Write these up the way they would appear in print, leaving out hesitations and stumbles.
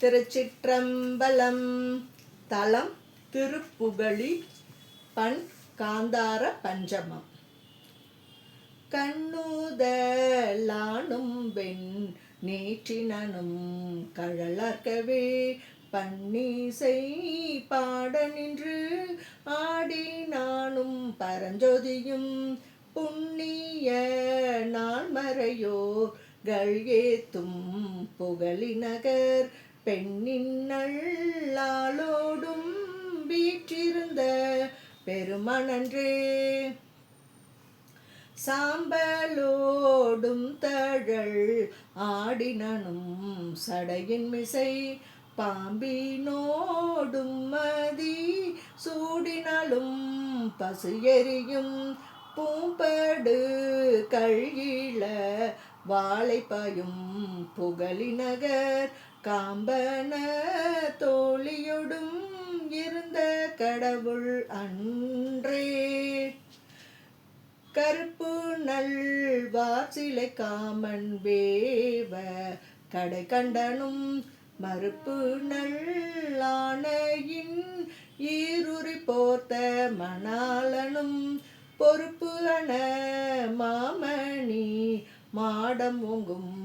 திருச்சிற்றம்பலம். தலம் திருப்புகழி. பண் காந்தார பஞ்சமம். கண்ணுதலானும் வெண் நீற்றினும் கழலர்க்கவே பன்னிசை பாட நின்று ஆடி நானும் பரஞ்சோதியும் புண்ணிய நாள்மறையோர் ஏத்தும் புகழிநகர் பெண்ணின் நல்லாளோடும் வீற்றிருந்த பெருமனன்றே. சாம்பலோடும் தழல் ஆடினும் சடையின் மிசை பாம்பினோடும் மதி சூடினாலும் பசு எரியும் பூம்படு கழில வாழைப்பாயும் புகழிநகர் காம்பன தோழியொடும் இருந்த கடவுள் அன்றே. கருப்பு நல் வாசிலை காமன் வேவ கடை கண்டனும் மறுப்பு நல்லானையின் ஈருறி போர்த்த மணாளனும் பொறுப்பு அண மாமணி மாடம் ஓங்கும்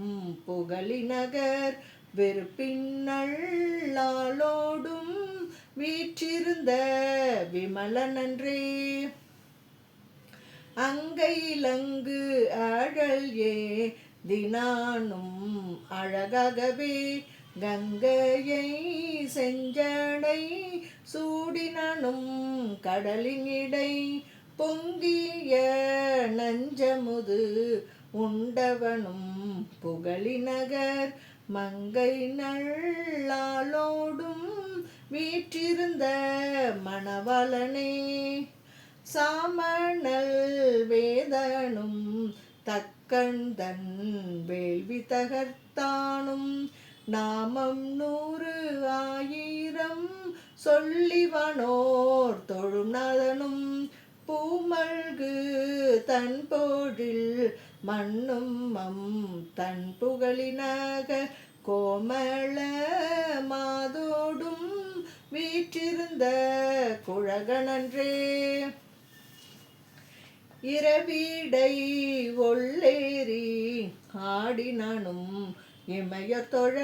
புகழிநகர் வெறுப்பின் நல்லாளோடும் வீற்றிருந்த விமலனன்றே. அங்கையிலங்கு அழல் தினானும் அழகாகவே கங்கையை செஞ்சடை சூடினும் கடலின் இடை பொங்கிய நஞ்சமுது உண்டவனும் புகழிநகர் மங்கை நல்லாளோடும் வீற்றிருந்த மணவாளனே. சாமணல் வேதனும் தக்கண்தன் வேள்வி தகர்த்தானும் நாமம் 100,000 சொல்லிவனோர் தொழுநாதனும் பூமல்கு தன் போழில் மண்ணும் தன் புகழினக கோமள மாதோடும் வீற்றிருந்த குழகனன்றே. இரவிடை ஒள்ளேரி ஆடினும் இமயர் தொழ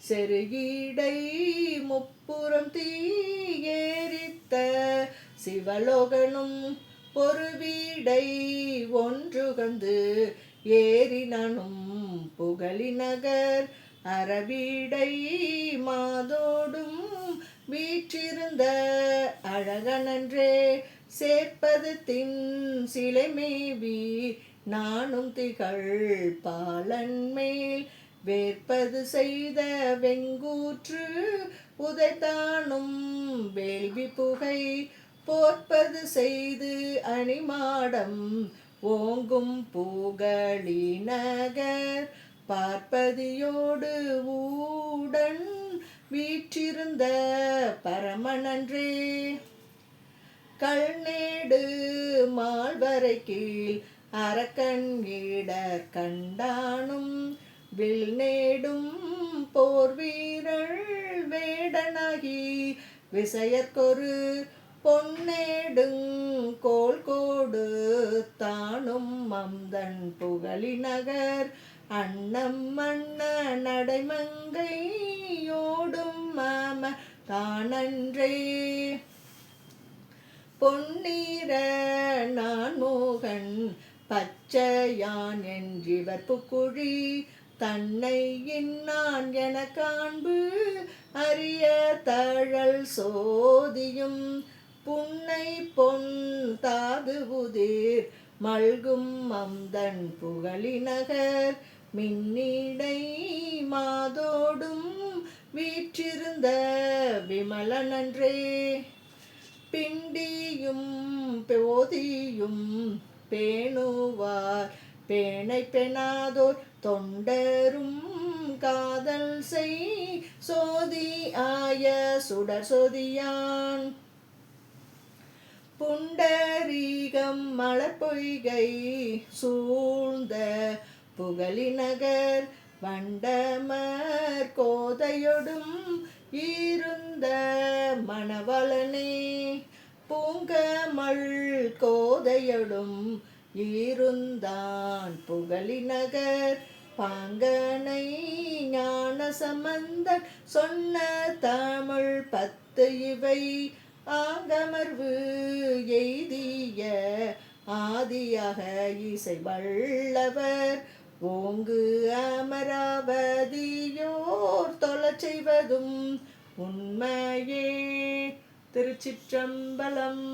செருகிடை முப்புறம் தீயேரித்த சிவலோகனும் பொறுவிடை ஒன்றுகந்து ஏறினும் புகழிநகர் அரவிடை மாதோடும் வீற்றிருந்த அழகனன்றே. சேர்ப்பது தின் சிலைமேவி நானும் திகழ் பாலன் மேல் வேற்பது செய்த வெங்கூற்று உதைத்தானும் வேள்வி புகை போற்பது செய்து அணிமாடம் ஓங்கும் புகழிநகர் பார்ப்பதியோடு ஊடன் வீற்றிருந்த பரமனன்றே. கல்நேடு மால்வரை கீழ் அரக்கன் இடர் கண்டானும் வில்நேடும் போர் வீரள் வேடனாகி விசையற்கொரு பொன்னேடுங் கோல் கோடு தானும் மம்தன் புகழிநகர் அன்னம் மன்ன நடைமங்கையோடும் மாம தானன்றே. பொன்னீர நான்மோகன் பச்சையான் என்றிவர் புக்குழி தன்னை இன்னான் என காண்பு அரிய தழல் சோதியும் புன்னை பொன் தாது உதிர் மல்கும் மம்தன் புகழிநகர் மின்னிடை மாதோடும் வீற்றிருந்த விமலனன்றே. பிண்டியும் போதியும் பேணுவார் பேணை பெணாதோர் தொண்டரும் காதல் செய் சோதி ஆய சுடர் சோதியான் புண்டரீகம் மலர்பொய்கை சூழ்ந்த புகழிநகர் வண்டமர் கோதையொடும் இருந்த மணவளனே பூங்கமல் கோதையொடும் இருந்தான் புகழிநகர் பாங்கனை ஞான சம்பந்தன் சொன்ன தமிழ் 10 இவை ஆங்கமர்வு எய்திய ஆதியாக இசை வல்லவர் ஓங்கு அமராவதியோர் தொழச் செய்வதும் உண்மையே. திருச்சிற்றம்பலம்.